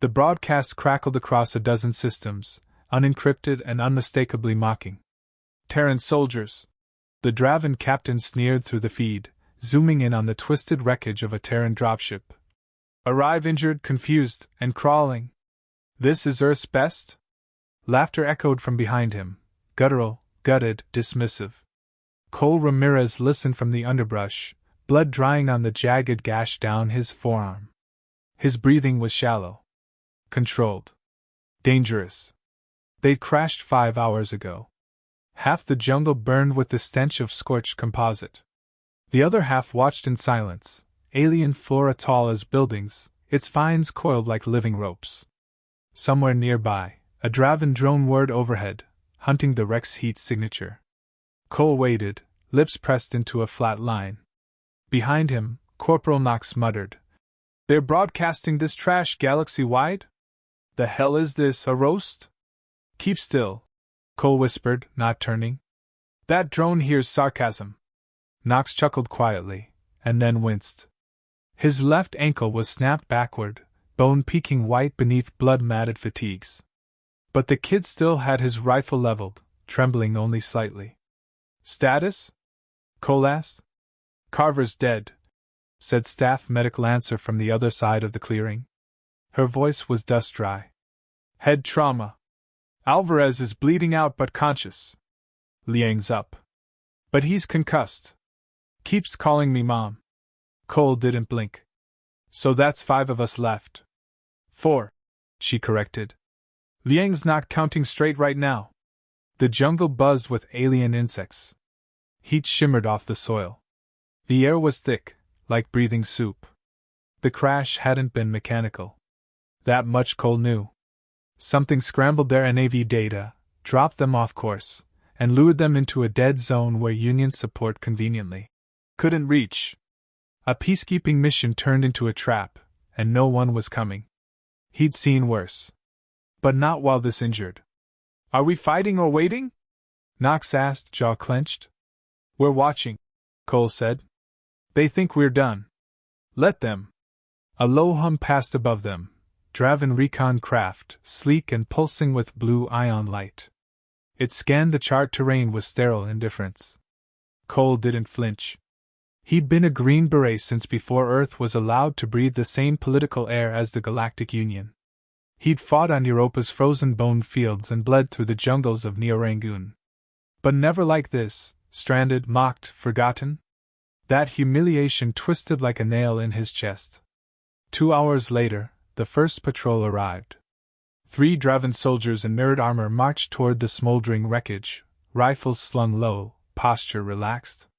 The broadcast crackled across a dozen systems, unencrypted and unmistakably mocking. Terran soldiers! The Draven captain sneered through the feed, zooming in on the twisted wreckage of a Terran dropship. Arrive injured, confused, and crawling. This is Earth's best? Laughter echoed from behind him, guttural, gutted, dismissive. Cole Ramirez listened from the underbrush, blood drying on the jagged gash down his forearm. His breathing was shallow. Controlled. Dangerous. They'd crashed 5 hours ago. Half the jungle burned with the stench of scorched composite. The other half watched in silence, alien flora tall as buildings, its vines coiled like living ropes. Somewhere nearby, a Draven drone whirred overhead, hunting the wreck's heat signature. Cole waited, lips pressed into a flat line. Behind him, Corporal Knox muttered, "They're broadcasting this trash galaxy-wide? The hell is this, a roast?" "Keep still," Cole whispered, not turning. "That drone hears sarcasm." Knox chuckled quietly, and then winced. His left ankle was snapped backward, bone peeking white beneath blood-matted fatigues. But the kid still had his rifle leveled, trembling only slightly. "Status?" Cole asked. "Carver's dead," said Staff Medic Lancer from the other side of the clearing. Her voice was dust-dry. "Head trauma. Alvarez is bleeding out but conscious. Liang's up. But he's concussed. Keeps calling me Mom." Cole didn't blink. "So that's 5 of us left." "4, she corrected. "Liang's not counting straight right now." The jungle buzzed with alien insects. Heat shimmered off the soil. The air was thick, like breathing soup. The crash hadn't been mechanical. That much Cole knew. Something scrambled their NAV data, dropped them off course, and lured them into a dead zone where Union support conveniently couldn't reach. A peacekeeping mission turned into a trap, and no one was coming. He'd seen worse. But not while this injured. "Are we fighting or waiting?" Knox asked, jaw clenched. "We're watching," Cole said. "They think we're done. Let them." A low hum passed above them. Draven recon craft, sleek and pulsing with blue ion light. It scanned the charred terrain with sterile indifference. Cole didn't flinch. He'd been a Green Beret since before Earth was allowed to breathe the same political air as the Galactic Union. He'd fought on Europa's frozen bone fields and bled through the jungles of Neo-Rangoon. But never like this, stranded, mocked, forgotten. That humiliation twisted like a nail in his chest. 2 hours later, the first patrol arrived. 3 Draven soldiers in mirrored armor marched toward the smoldering wreckage, rifles slung low, posture relaxed.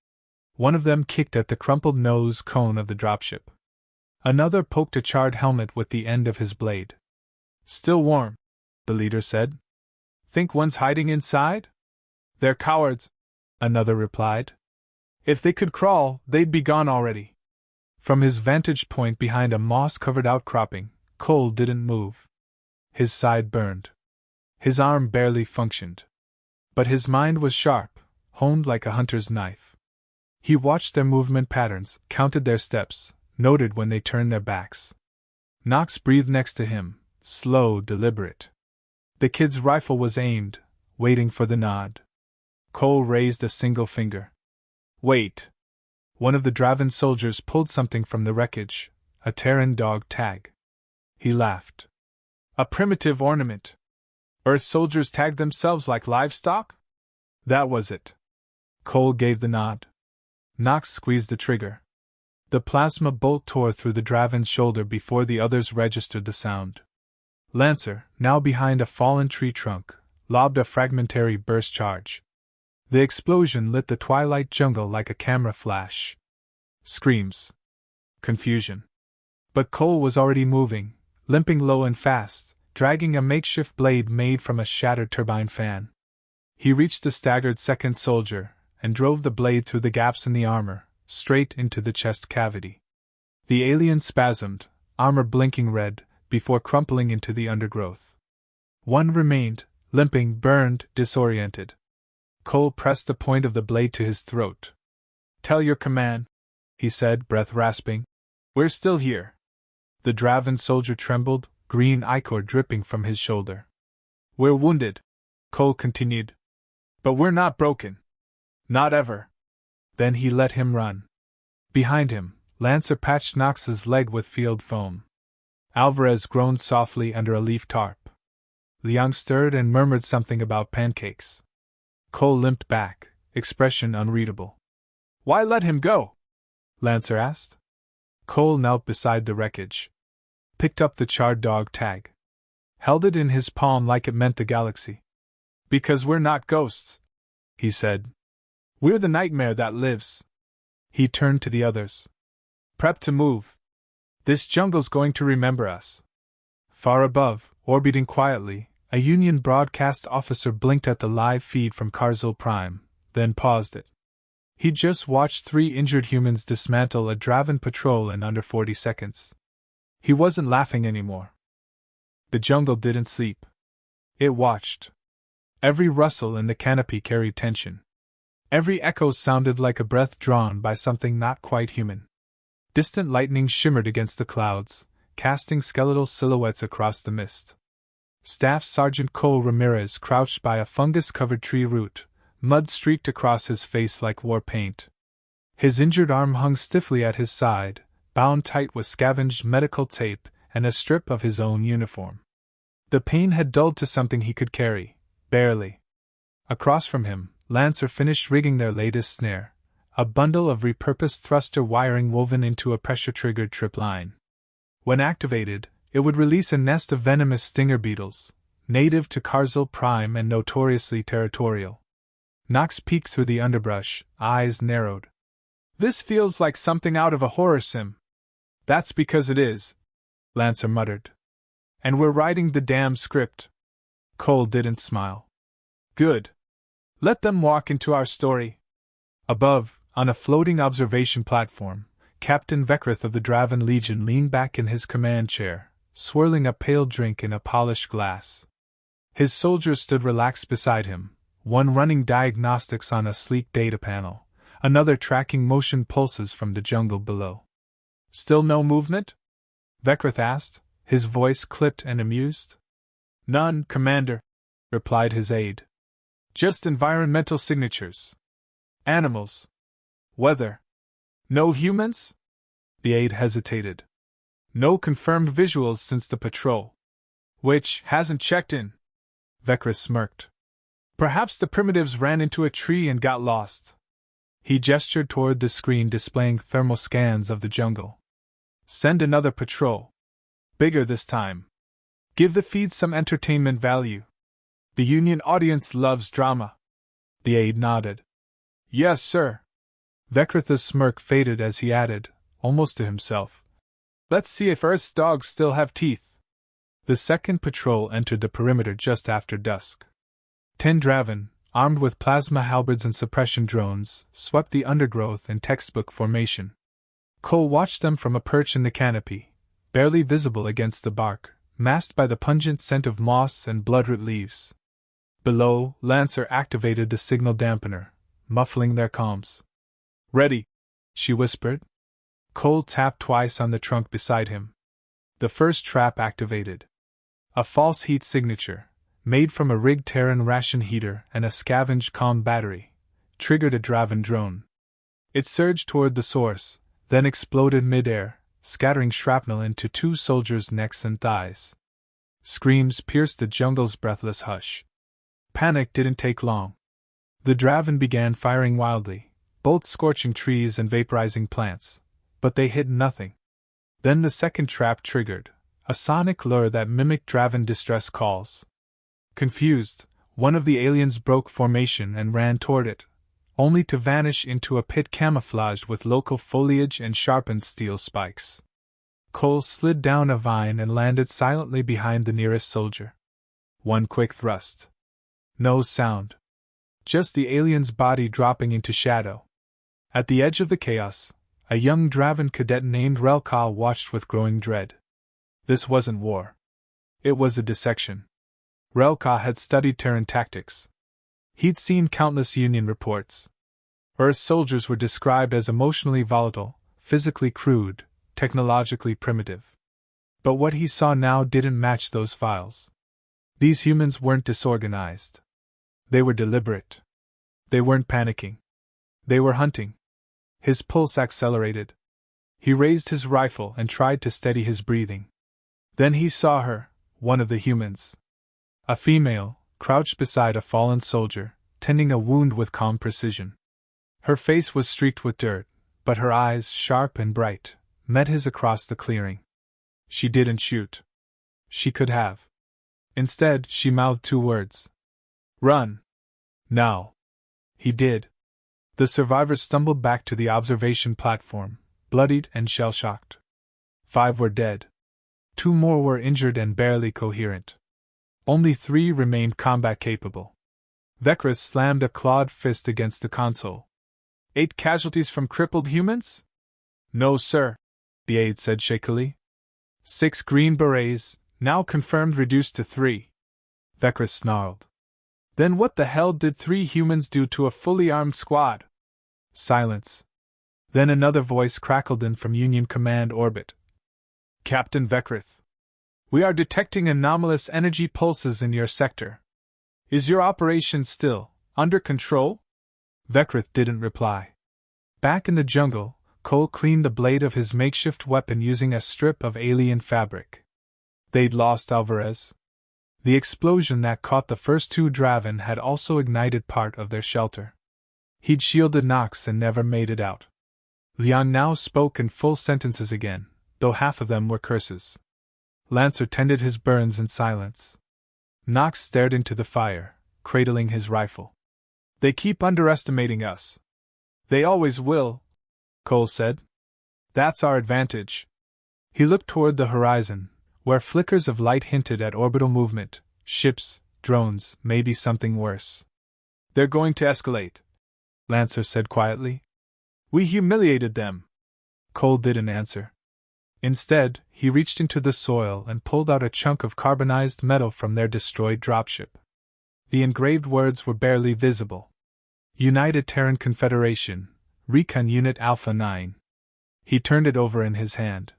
One of them kicked at the crumpled nose cone of the dropship. Another poked a charred helmet with the end of his blade. "Still warm," the leader said. "Think one's hiding inside?" "They're cowards," another replied. "If they could crawl, they'd be gone already." From his vantage point behind a moss-covered outcropping, Cole didn't move. His side burned. His arm barely functioned. But his mind was sharp, honed like a hunter's knife. He watched their movement patterns, counted their steps, noted when they turned their backs. Knox breathed next to him, slow, deliberate. The kid's rifle was aimed, waiting for the nod. Cole raised a single finger. "Wait." One of the Draven soldiers pulled something from the wreckage, a Terran dog tag. He laughed. "A primitive ornament. Earth soldiers tagged themselves like livestock?" That was it. Cole gave the nod. Knox squeezed the trigger. The plasma bolt tore through the Draven's shoulder before the others registered the sound. Lancer, now behind a fallen tree trunk, lobbed a fragmentary burst charge. The explosion lit the twilight jungle like a camera flash. Screams. Confusion. But Cole was already moving, limping low and fast, dragging a makeshift blade made from a shattered turbine fan. He reached the staggered second soldier, and drove the blade through the gaps in the armor, straight into the chest cavity. The alien spasmed, armor blinking red, before crumpling into the undergrowth. One remained, limping, burned, disoriented. Cole pressed the point of the blade to his throat. "Tell your command," he said, breath rasping. "We're still here." The Draven soldier trembled, green ichor dripping from his shoulder. "We're wounded," Cole continued. "But we're not broken. Not ever." Then he let him run. Behind him, Lancer patched Knox's leg with field foam. Alvarez groaned softly under a leaf tarp. Liang stirred and murmured something about pancakes. Cole limped back, expression unreadable. "Why let him go?" Lancer asked. Cole knelt beside the wreckage, picked up the charred dog tag, held it in his palm like it meant the galaxy. "Because we're not ghosts," he said. "We're the nightmare that lives." He turned to the others. "Prep to move. This jungle's going to remember us." Far above, orbiting quietly, a Union broadcast officer blinked at the live feed from Carzil Prime, then paused it. He'd just watched 3 injured humans dismantle a Draven patrol in under 40 seconds. He wasn't laughing anymore. The jungle didn't sleep. It watched. Every rustle in the canopy carried tension. Every echo sounded like a breath drawn by something not quite human. Distant lightning shimmered against the clouds, casting skeletal silhouettes across the mist. Staff Sergeant Cole Ramirez crouched by a fungus-covered tree root, mud streaked across his face like war paint. His injured arm hung stiffly at his side, bound tight with scavenged medical tape and a strip of his own uniform. The pain had dulled to something he could carry, barely. Across from him, Lancer finished rigging their latest snare, a bundle of repurposed thruster wiring woven into a pressure-triggered trip line. When activated, it would release a nest of venomous stinger beetles, native to Carzil Prime and notoriously territorial. Knox peeked through the underbrush, eyes narrowed. "This feels like something out of a horror sim." "That's because it is," Lancer muttered. "And we're writing the damn script." Cole didn't smile. "Good. Let them walk into our story." Above, on a floating observation platform, Captain Vekrith of the Draven Legion leaned back in his command chair, swirling a pale drink in a polished glass. His soldiers stood relaxed beside him, one running diagnostics on a sleek data panel, another tracking motion pulses from the jungle below. "Still no movement?" Vekrith asked, his voice clipped and amused. "None, Commander," replied his aide. "Just environmental signatures. Animals. Weather. No humans?" The aide hesitated. "No confirmed visuals since the patrol." "Which hasn't checked in." Vekrith smirked. "Perhaps the primitives ran into a tree and got lost." He gestured toward the screen displaying thermal scans of the jungle. "Send another patrol. Bigger this time. Give the feed some entertainment value. The Union audience loves drama." The aide nodded. "Yes, sir." Vekrith's smirk faded as he added, almost to himself, "Let's see if Earth's dogs still have teeth." The second patrol entered the perimeter just after dusk. 10 Draven, armed with plasma halberds and suppression drones, swept the undergrowth in textbook formation. Cole watched them from a perch in the canopy, barely visible against the bark, masked by the pungent scent of moss and bloodroot leaves. Below, Lancer activated the signal dampener, muffling their comms. "Ready," she whispered. Cole tapped twice on the trunk beside him. The first trap activated. A false heat signature, made from a rigged Terran ration heater and a scavenged comm battery, triggered a Draven drone. It surged toward the source, then exploded mid-air, scattering shrapnel into 2 soldiers' necks and thighs. Screams pierced the jungle's breathless hush. Panic didn't take long. The Draven began firing wildly, bolts scorching trees and vaporizing plants, but they hit nothing. Then the second trap triggered, a sonic lure that mimicked Draven distress calls. Confused, one of the aliens broke formation and ran toward it, only to vanish into a pit camouflaged with local foliage and sharpened steel spikes. Cole slid down a vine and landed silently behind the nearest soldier. One quick thrust. No sound. Just the alien's body dropping into shadow. At the edge of the chaos, a young Draven cadet named Relka watched with growing dread. This wasn't war. It was a dissection. Relka had studied Terran tactics. He'd seen countless Union reports. Earth's soldiers were described as emotionally volatile, physically crude, technologically primitive. But what he saw now didn't match those files. These humans weren't disorganized. They were deliberate. They weren't panicking. They were hunting. His pulse accelerated. He raised his rifle and tried to steady his breathing. Then he saw her, one of the humans. A female, crouched beside a fallen soldier, tending a wound with calm precision. Her face was streaked with dirt, but her eyes, sharp and bright, met his across the clearing. She didn't shoot. She could have. Instead, she mouthed two words. Run! Now! He did. The survivors stumbled back to the observation platform, bloodied and shell-shocked. 5 were dead. 2 more were injured and barely coherent. Only 3 remained combat-capable. Vekris slammed a clawed fist against the console. 8 casualties from crippled humans? No, sir, the aide said shakily. 6 green berets, now confirmed reduced to 3. Vekris snarled. Then what the hell did 3 humans do to a fully armed squad? Silence. Then another voice crackled in from Union Command orbit. Captain Vekris, we are detecting anomalous energy pulses in your sector. Is your operation still under control? Vekris didn't reply. Back in the jungle, Cole cleaned the blade of his makeshift weapon using a strip of alien fabric. They'd lost Alvarez. The explosion that caught the first 2 Draven had also ignited part of their shelter. He'd shielded Nox and never made it out. Leon now spoke in full sentences again, though half of them were curses. Lancer tended his burns in silence. Nox stared into the fire, cradling his rifle. They keep underestimating us. They always will, Cole said. That's our advantage. He looked toward the horizon, where flickers of light hinted at orbital movement, ships, drones, maybe something worse. They're going to escalate, Lancer said quietly. We humiliated them. Cole didn't answer. Instead, he reached into the soil and pulled out a chunk of carbonized metal from their destroyed dropship. The engraved words were barely visible. United Terran Confederation, Recon Unit Alpha 9. He turned it over in his hand.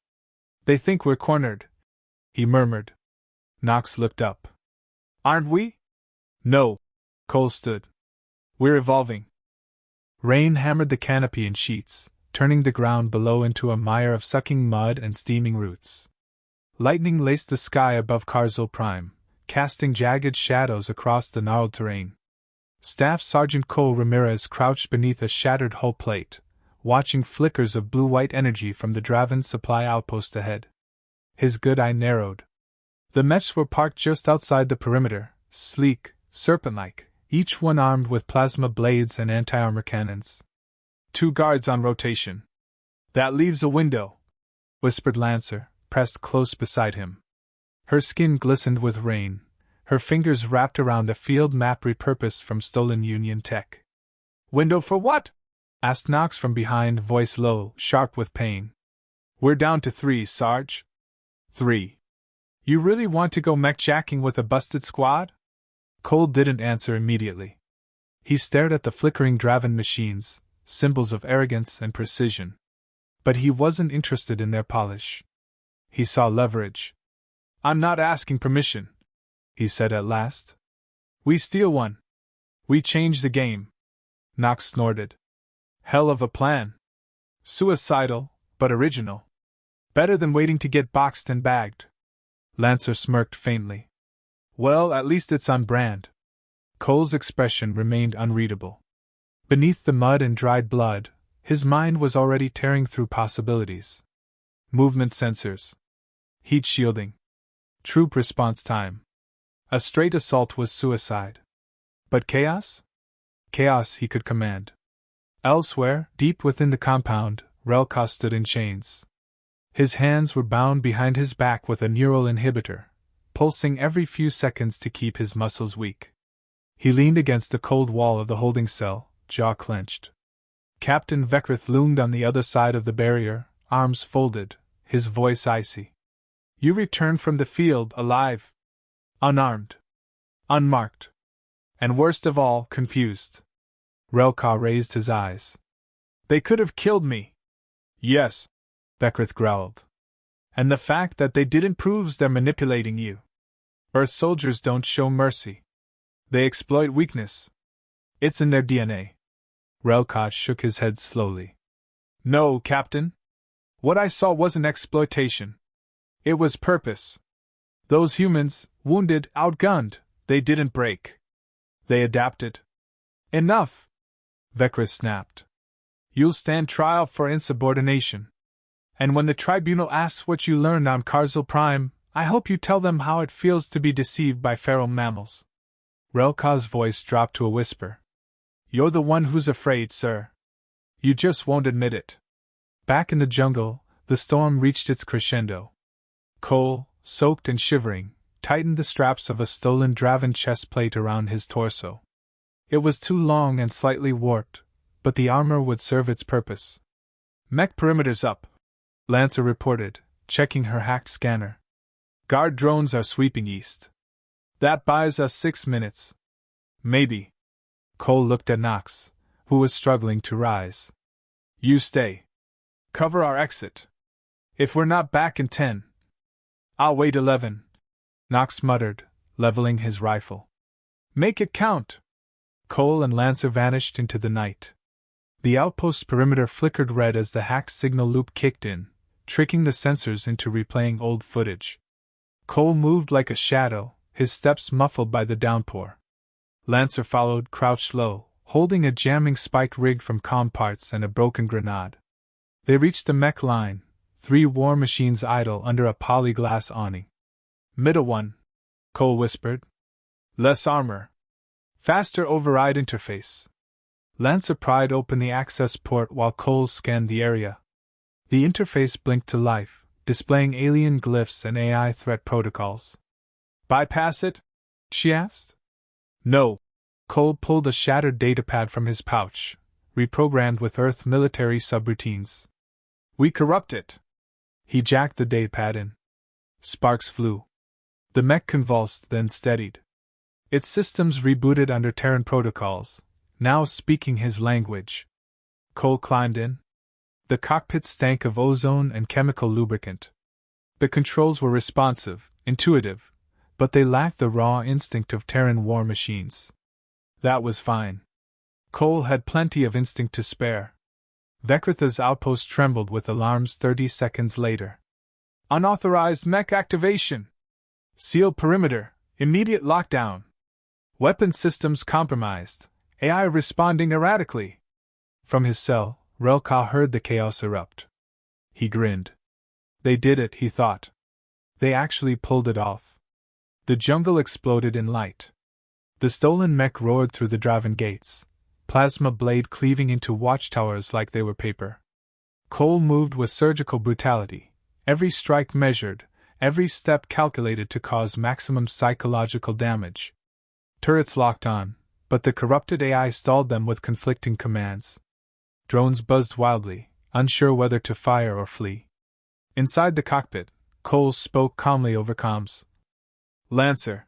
They think we're cornered, he murmured. Nox looked up. Aren't we? No. Cole stood. We're evolving. Rain hammered the canopy in sheets, turning the ground below into a mire of sucking mud and steaming roots. Lightning laced the sky above Karzul Prime, casting jagged shadows across the gnarled terrain. Staff Sergeant Cole Ramirez crouched beneath a shattered hull plate, watching flickers of blue-white energy from the Draven supply outpost ahead. His good eye narrowed. The mechs were parked just outside the perimeter, sleek, serpent-like, each one armed with plasma blades and anti-armor cannons. 2 guards on rotation. That leaves a window, whispered Lancer, pressed close beside him. Her skin glistened with rain, her fingers wrapped around a field map repurposed from stolen Union tech. Window for what? Asked Nox from behind, voice low, sharp with pain. We're down to 3, Sarge. 3. You really want to go mech-jacking with a busted squad? Cole didn't answer immediately. He stared at the flickering Draven machines, symbols of arrogance and precision. But he wasn't interested in their polish. He saw leverage. I'm not asking permission, he said at last. We steal one. We change the game. Nox snorted. Hell of a plan. Suicidal, but original. Better than waiting to get boxed and bagged. Lancer smirked faintly. Well, at least it's on brand. Cole's expression remained unreadable. Beneath the mud and dried blood, his mind was already tearing through possibilities. Movement sensors. Heat shielding. Troop response time. A straight assault was suicide. But chaos? Chaos he could command. Elsewhere, deep within the compound, Relka stood in chains. His hands were bound behind his back with a neural inhibitor, pulsing every few seconds to keep his muscles weak. He leaned against the cold wall of the holding cell, jaw clenched. Captain Vekris loomed on the other side of the barrier, arms folded, his voice icy. You returned from the field alive. Unarmed. Unmarked. And worst of all, confused. Relka raised his eyes. They could have killed me. Yes, Vekris growled. And the fact that they didn't proves they're manipulating you. Earth soldiers don't show mercy. They exploit weakness. It's in their DNA. Relka shook his head slowly. No, Captain. What I saw wasn't exploitation. It was purpose. Those humans, wounded, outgunned, they didn't break. They adapted. Enough! Vecris snapped. You'll stand trial for insubordination. And when the tribunal asks what you learned on Karzal Prime, I hope you tell them how it feels to be deceived by feral mammals. Relka's voice dropped to a whisper. You're the one who's afraid, sir. You just won't admit it. Back in the jungle, the storm reached its crescendo. Cole, soaked and shivering, tightened the straps of a stolen Draven chestplate around his torso. It was too long and slightly warped, but the armor would serve its purpose. Mech perimeter's up, Lancer reported, checking her hacked scanner. Guard drones are sweeping east. That buys us 6 minutes. Maybe. Cole looked at Nox, who was struggling to rise. You stay. Cover our exit. If we're not back in 10. I'll wait 11. Nox muttered, leveling his rifle. Make it count. Cole and Lancer vanished into the night. The outpost's perimeter flickered red as the hacked signal loop kicked in, tricking the sensors into replaying old footage. Cole moved like a shadow, his steps muffled by the downpour. Lancer followed, crouched low, holding a jamming spike rigged from comm parts and a broken grenade. They reached the mech line, 3 war machines idle under a polyglass awning. Middle one, Cole whispered. Less armor. Faster override interface. Lancer pried open the access port while Cole scanned the area. The interface blinked to life, displaying alien glyphs and AI threat protocols. Bypass it? She asked. No. Cole pulled a shattered datapad from his pouch, reprogrammed with Earth military subroutines. We corrupt it. He jacked the datapad in. Sparks flew. The mech convulsed, then steadied. Its systems rebooted under Terran protocols, now speaking his language. Cole climbed in. The cockpit stank of ozone and chemical lubricant. The controls were responsive, intuitive, but they lacked the raw instinct of Terran war machines. That was fine. Cole had plenty of instinct to spare. Vecritha's outpost trembled with alarms 30 seconds later. Unauthorized mech activation! Seal perimeter, immediate lockdown! Weapon systems compromised, AI responding erratically. From his cell, Relka heard the chaos erupt. He grinned. They did it, he thought. They actually pulled it off. The jungle exploded in light. The stolen mech roared through the Draven gates, plasma blade cleaving into watchtowers like they were paper. Cole moved with surgical brutality, every strike measured, every step calculated to cause maximum psychological damage. Turrets locked on, but the corrupted AI stalled them with conflicting commands. Drones buzzed wildly, unsure whether to fire or flee. Inside the cockpit, Cole spoke calmly over comms. Lancer.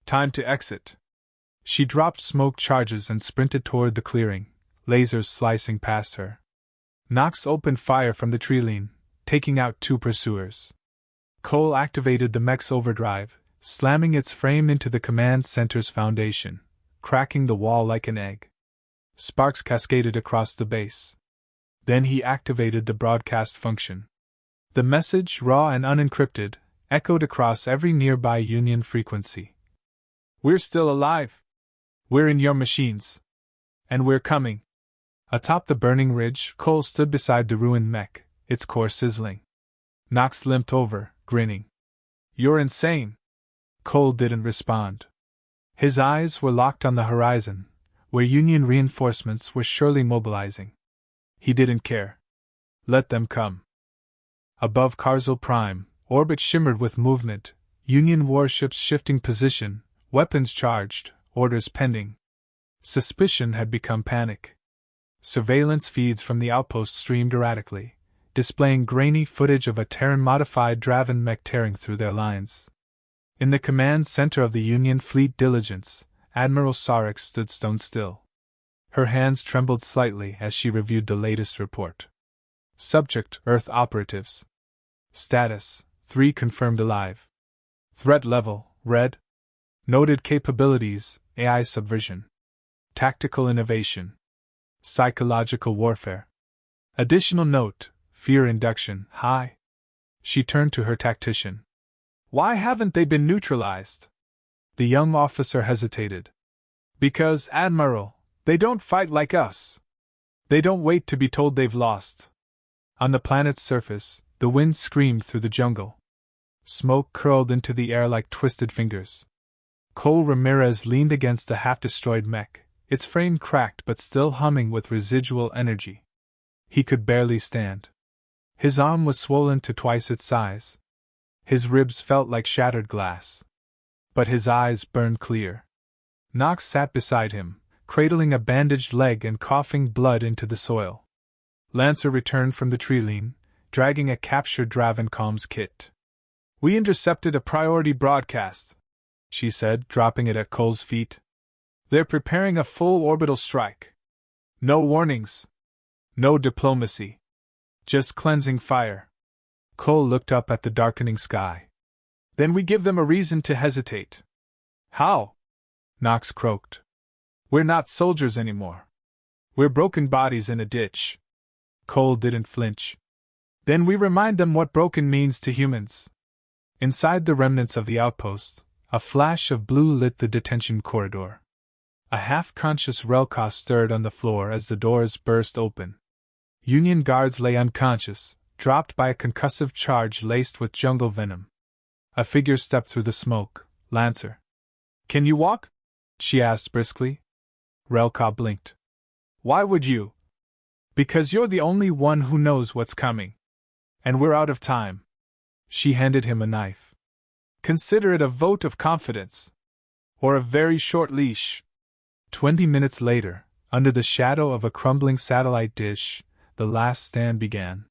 Time to exit. She dropped smoke charges and sprinted toward the clearing, lasers slicing past her. Nox opened fire from the treeline, taking out 2 pursuers. Cole activated the mech's overdrive, slamming its frame into the command center's foundation, cracking the wall like an egg. Sparks cascaded across the base. Then he activated the broadcast function. The message, raw and unencrypted, echoed across every nearby Union frequency. We're still alive. We're in your machines. And we're coming. Atop the burning ridge, Cole stood beside the ruined mech, its core sizzling. Nox limped over, grinning. You're insane. Cole didn't respond. His eyes were locked on the horizon, where Union reinforcements were surely mobilizing. He didn't care. Let them come. Above Karzal Prime, orbit shimmered with movement, Union warships shifting position, weapons charged, orders pending. Suspicion had become panic. Surveillance feeds from the outpost streamed erratically, displaying grainy footage of a Terran-modified Draven mech tearing through their lines. In the command center of the Union fleet diligence, Admiral Sarek stood stone still. Her hands trembled slightly as she reviewed the latest report. Subject: Earth operatives. Status: 3 confirmed alive. Threat level: red. Noted capabilities: AI subversion. Tactical innovation. Psychological warfare. Additional note: fear induction, high. She turned to her tactician. Why haven't they been neutralized? The young officer hesitated. Because, Admiral, they don't fight like us. They don't wait to be told they've lost. On the planet's surface, the wind screamed through the jungle. Smoke curled into the air like twisted fingers. Cole Ramirez leaned against the half-destroyed mech, its frame cracked but still humming with residual energy. He could barely stand. His arm was swollen to twice its size. His ribs felt like shattered glass. But his eyes burned clear. Knox sat beside him, cradling a bandaged leg and coughing blood into the soil. Lancer returned from the tree-line, dragging a captured Draven comms kit. We intercepted a priority broadcast, she said, dropping it at Cole's feet. They're preparing a full orbital strike. No warnings. No diplomacy. Just cleansing fire. Cole looked up at the darkening sky. Then we give them a reason to hesitate. How? Knox croaked. We're not soldiers anymore. We're broken bodies in a ditch. Cole didn't flinch. Then we remind them what broken means to humans. Inside the remnants of the outpost, a flash of blue lit the detention corridor. A half-conscious Relka stirred on the floor as the doors burst open. Union guards lay unconscious, dropped by a concussive charge laced with jungle venom. A figure stepped through the smoke. Lancer. Can you walk? She asked briskly. Relka blinked. Why would you? Because you're the only one who knows what's coming. And we're out of time. She handed him a knife. Consider it a vote of confidence. Or a very short leash. 20 minutes later, under the shadow of a crumbling satellite dish, the last stand began.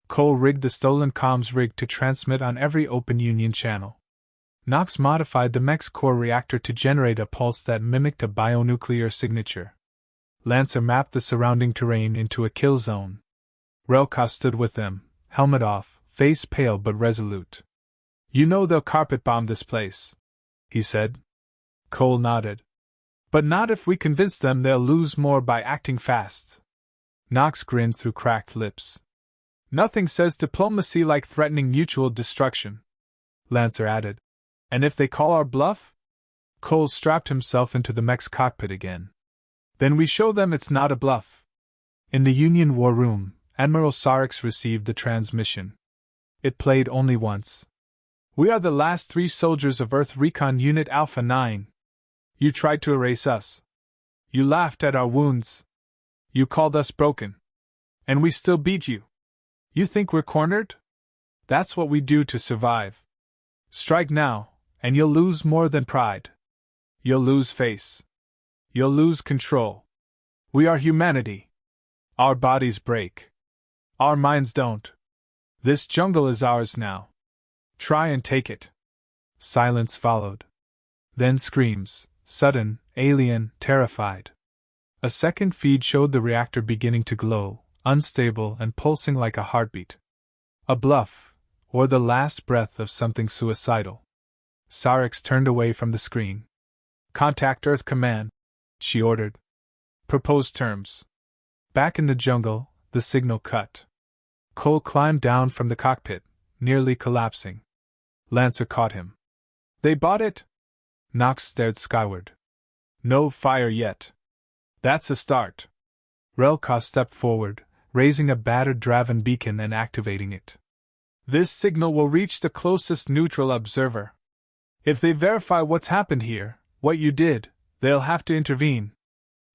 Cole rigged the stolen comms rig to transmit on every open Union channel. Knox modified the mech's core reactor to generate a pulse that mimicked a bionuclear signature. Lancer mapped the surrounding terrain into a kill zone. Relka stood with them, helmet off, face pale but resolute. You know they'll carpet bomb this place, he said. Cole nodded. But not if we convince them they'll lose more by acting fast. Knox grinned through cracked lips. Nothing says diplomacy like threatening mutual destruction, Lancer added. And if they call our bluff? Cole strapped himself into the mech's cockpit again. Then we show them it's not a bluff. In the Union war room, Admiral Sarix received the transmission. It played only once. We are the last 3 soldiers of Earth Recon Unit Alpha 9. You tried to erase us. You laughed at our wounds. You called us broken. And we still beat you. You think we're cornered? That's what we do to survive. Strike now, and you'll lose more than pride. You'll lose face. You'll lose control. We are humanity. Our bodies break. Our minds don't. This jungle is ours now. Try and take it. Silence followed. Then screams, sudden, alien, terrified. A second feed showed the reactor beginning to glow, unstable and pulsing like a heartbeat. A bluff, or the last breath of something suicidal. Sarix turned away from the screen. Contact Earth Command, she ordered. Propose terms. Back in the jungle, the signal cut. Cole climbed down from the cockpit, nearly collapsing. Lancer caught him. They bought it? Knox stared skyward. No fire yet. That's a start. Relka stepped forward, raising a battered Draven beacon and activating it. This signal will reach the closest neutral observer. If they verify what's happened here, what you did, they'll have to intervene.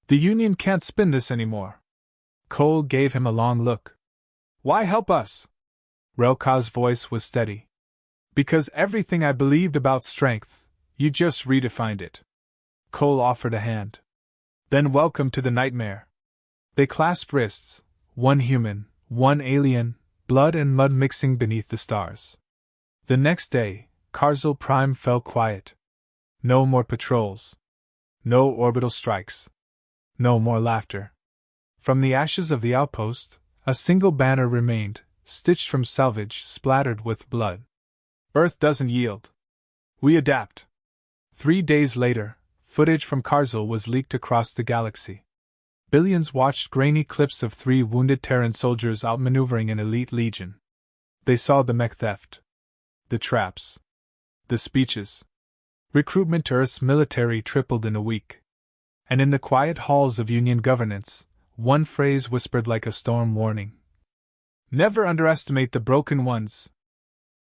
The Union can't spin this anymore. Cole gave him a long look. Why help us? Relka's voice was steady. Because everything I believed about strength, you just redefined it. Cole offered a hand. Then welcome to the nightmare. They clasped wrists, one human, one alien, blood and mud mixing beneath the stars. The next day, Karzul Prime fell quiet. No more patrols. No orbital strikes. No more laughter. From the ashes of the outpost, a single banner remained, stitched from salvage, splattered with blood. Earth doesn't yield. We adapt. 3 days later, footage from Karzul was leaked across the galaxy. Billions watched grainy clips of 3 wounded Terran soldiers outmaneuvering an elite legion. They saw the mech theft, the traps, the speeches. Recruitment to Earth's military tripled in a week. And in the quiet halls of Union governance, one phrase whispered like a storm warning: never underestimate the broken ones.